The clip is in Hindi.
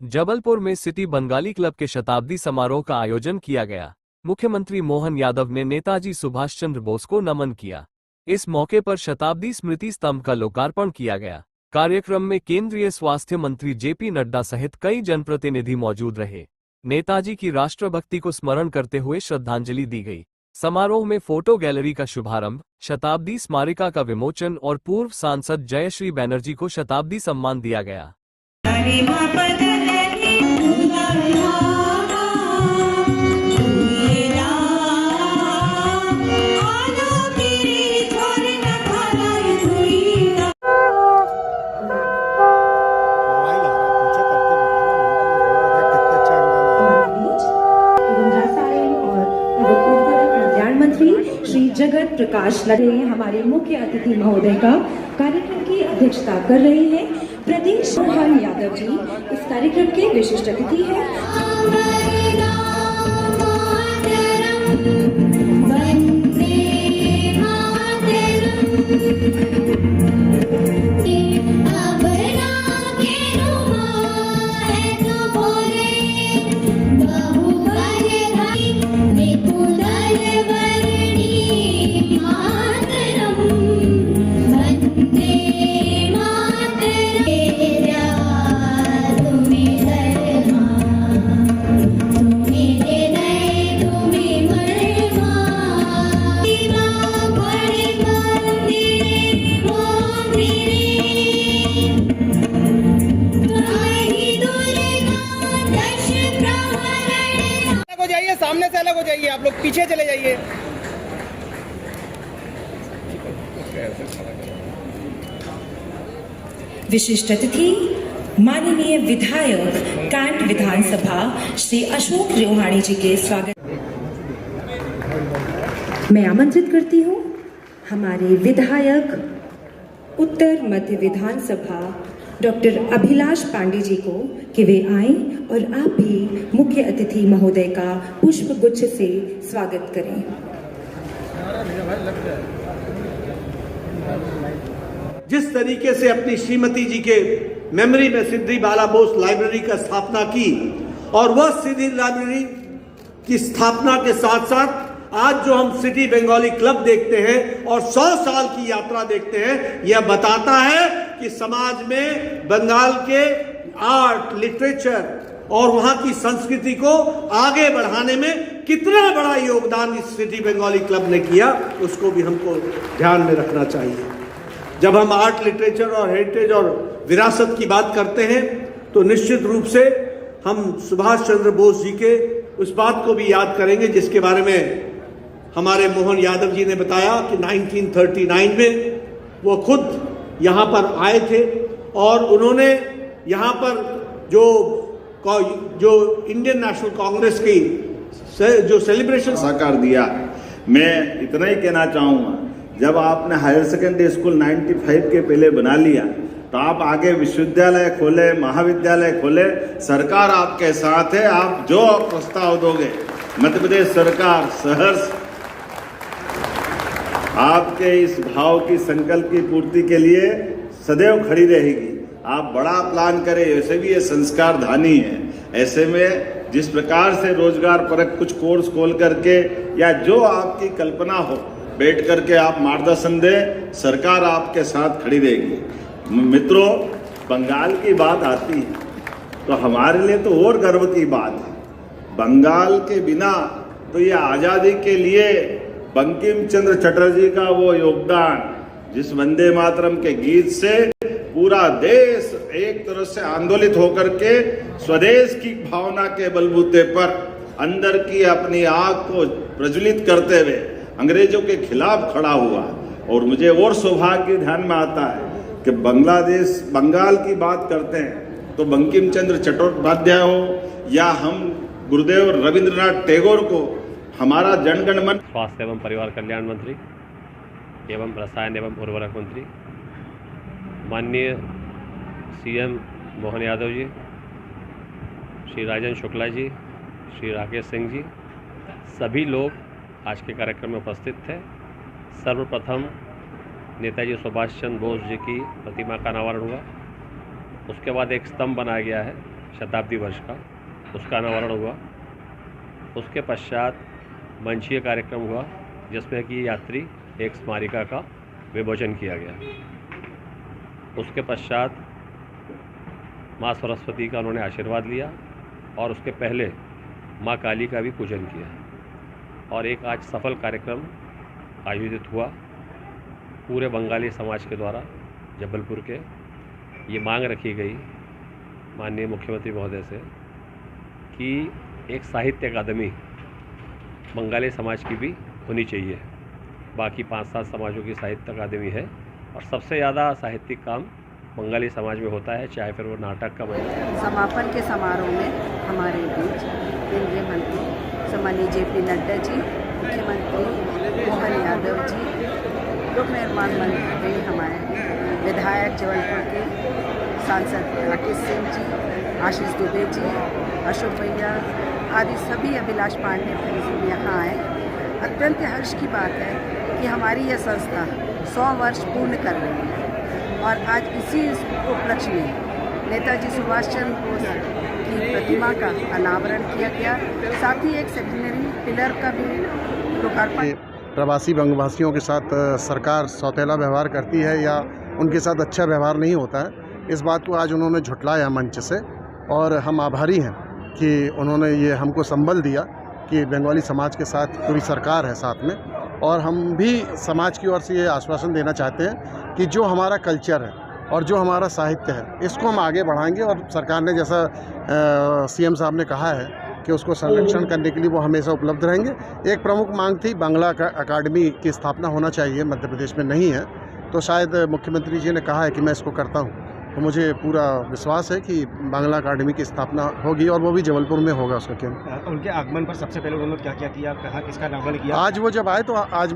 जबलपुर में सिटी बंगाली क्लब के शताब्दी समारोह का आयोजन किया गया। मुख्यमंत्री मोहन यादव ने नेताजी सुभाष चंद्र बोस को नमन किया। इस मौके पर शताब्दी स्मृति स्तंभ का लोकार्पण किया गया। कार्यक्रम में केंद्रीय स्वास्थ्य मंत्री जेपी नड्डा सहित कई जनप्रतिनिधि मौजूद रहे। नेताजी की राष्ट्रभक्ति को स्मरण करते हुए श्रद्धांजलि दी गई। समारोह में फोटो गैलरी का शुभारंभ, शताब्दी स्मारिका का विमोचन और पूर्व सांसद जयश्री बैनर्जी को शताब्दी सम्मान दिया गया। श्री जगत प्रकाश लड़े हमारे मुख्य अतिथि महोदय का कार्यक्रम की अध्यक्षता कर रहे हैं। प्रदेश मोहन यादव जी इस कार्यक्रम के विशिष्ट अतिथि हैं। सामने से अलग हो जाइए, आप लोग पीछे चले जाइए। विशिष्ट अतिथि माननीय विधायक कैंट विधानसभा श्री अशोक रोहाणी जी के स्वागत मैं आमंत्रित करती हूँ हमारे विधायक उत्तर मध्य विधानसभा डॉक्टर अभिलाष पांडे जी को कि वे आएं और आप भी मुख्य अतिथि महोदय का पुष्प गुच्छ से स्वागत करें। जिस तरीके से अपनी श्रीमती जी के मेमोरी में सिद्धि बाला बोस लाइब्रेरी का स्थापना की और वह सिद्धि लाइब्रेरी की स्थापना के साथ साथ आज जो हम सिटी बंगाली क्लब देखते हैं और 100 साल की यात्रा देखते हैं, यह बताता है कि समाज में बंगाल के आर्ट, लिटरेचर और वहां की संस्कृति को आगे बढ़ाने में कितना बड़ा योगदान इस सिटी बंगाली क्लब ने किया, उसको भी हमको ध्यान में रखना चाहिए। जब हम आर्ट, लिटरेचर और हेरिटेज और विरासत की बात करते हैं तो निश्चित रूप से हम सुभाष चंद्र बोस जी के उस बात को भी याद करेंगे जिसके बारे में हमारे मोहन यादव जी ने बताया कि 1939 में वो खुद यहाँ पर आए थे और उन्होंने यहाँ पर जो इंडियन नेशनल कांग्रेस की जो सेलिब्रेशन साकार दिया। मैं इतना ही कहना चाहूँगा, जब आपने हायर सेकेंडरी स्कूल 95 के पहले बना लिया तो आप आगे विश्वविद्यालय खोले, महाविद्यालय खोले, सरकार आपके साथ है। आप जो प्रस्ताव दोगे मध्य प्रदेश सरकार सहर्ष आपके इस भाव की संकल्प की पूर्ति के लिए सदैव खड़ी रहेगी। आप बड़ा प्लान करें, वैसे भी ये संस्कार धानी है। ऐसे में जिस प्रकार से रोजगार परक कुछ कोर्स खोल करके या जो आपकी कल्पना हो बैठ करके आप मार्गदर्शन दें, सरकार आपके साथ खड़ी रहेगी। मित्रों, बंगाल की बात आती है तो हमारे लिए तो और गर्व की बात है। बंगाल के बिना तो ये आज़ादी के लिए बंकिम चंद्र चटर्जी का वो योगदान, जिस वंदे मातरम के गीत से पूरा देश एक तरह से आंदोलित होकर के स्वदेश की भावना के बलबूते पर अंदर की अपनी आग को प्रज्वलित करते हुए अंग्रेजों के खिलाफ खड़ा हुआ। और मुझे और सौभाग्य ध्यान में आता है कि बंगाल की बात करते हैं तो बंकिम चंद्र चट्टोपाध्याय हो या हम गुरुदेव रविंद्रनाथ टैगोर को हमारा जनगण मन। स्वास्थ्य एवं परिवार कल्याण मंत्री एवं रसायन एवं उर्वरक मंत्री माननीय सीएम मोहन यादव जी, श्री राजेंद्र शुक्ला जी, श्री राकेश सिंह जी, सभी लोग आज के कार्यक्रम में उपस्थित थे। सर्वप्रथम नेताजी सुभाष चंद्र बोस जी की प्रतिमा का अनावरण हुआ, उसके बाद एक स्तंभ बनाया गया है शताब्दी वर्ष का, उसका अनावरण हुआ। उसके पश्चात मंचीय कार्यक्रम हुआ जिसमें कि यात्री एक स्मारिका का विमोचन किया गया। उसके पश्चात माँ सरस्वती का उन्होंने आशीर्वाद लिया और उसके पहले माँ काली का भी पूजन किया और एक आज सफल कार्यक्रम आयोजित हुआ पूरे बंगाली समाज के द्वारा जबलपुर के। ये मांग रखी गई माननीय मुख्यमंत्री महोदय से कि एक साहित्य अकादमी बंगाली समाज की भी होनी चाहिए। बाकी 5-7 समाजों की साहित्य अकादमी है और सबसे ज़्यादा साहित्यिक काम बंगाली समाज में होता है, चाहे फिर वो नाटक का बने। समापन के समारोह में हमारे बीच केंद्रीय मंत्री सम्मानीय JP नड्डा जी, मुख्यमंत्री मोहन यादव जी, लोक निर्माण मंत्री हमारे विधायक जबलपुर के सांसद राकेश सिंह जी, आशीष दुबे जी, अशोक भैया आदि सभी अभिलाष पांडे जी यहाँ आए। अत्यंत हर्ष की बात है कि हमारी यह संस्था 100 वर्ष पूर्ण कर रही है और आज इसी उपलक्ष्य में नेताजी सुभाष चंद्र बोस की प्रतिमा का अनावरण किया गया। साथ ही एक सेकेंडरी पिलर का भी लोकार्पण। प्रवासी बंगवासियों के साथ सरकार सौतेला व्यवहार करती है या उनके साथ अच्छा व्यवहार नहीं होता है, इस बात को आज उन्होंने झुटलाया मंच से और हम आभारी हैं कि उन्होंने ये हमको संबल दिया कि बंगाली समाज के साथ पूरी सरकार है साथ में। और हम भी समाज की ओर से ये आश्वासन देना चाहते हैं कि जो हमारा कल्चर है और जो हमारा साहित्य है इसको हम आगे बढ़ाएंगे और सरकार ने जैसा CM साहब ने कहा है कि उसको संरक्षण करने के लिए वो हमेशा उपलब्ध रहेंगे। एक प्रमुख मांग थी बांग्ला अकादमी की स्थापना होना चाहिए, मध्य प्रदेश में नहीं है, तो शायद मुख्यमंत्री जी ने कहा है कि मैं इसको करता हूँ, तो मुझे पूरा विश्वास है कि बांग्ला अकादमी की स्थापना होगी और वो भी जबलपुर में होगा उसका केंद्र। उनके आगमन पर सबसे पहले उन्होंने क्या क्या किया, कहा किसका नामकरण किया? आज वो जब आए तो आज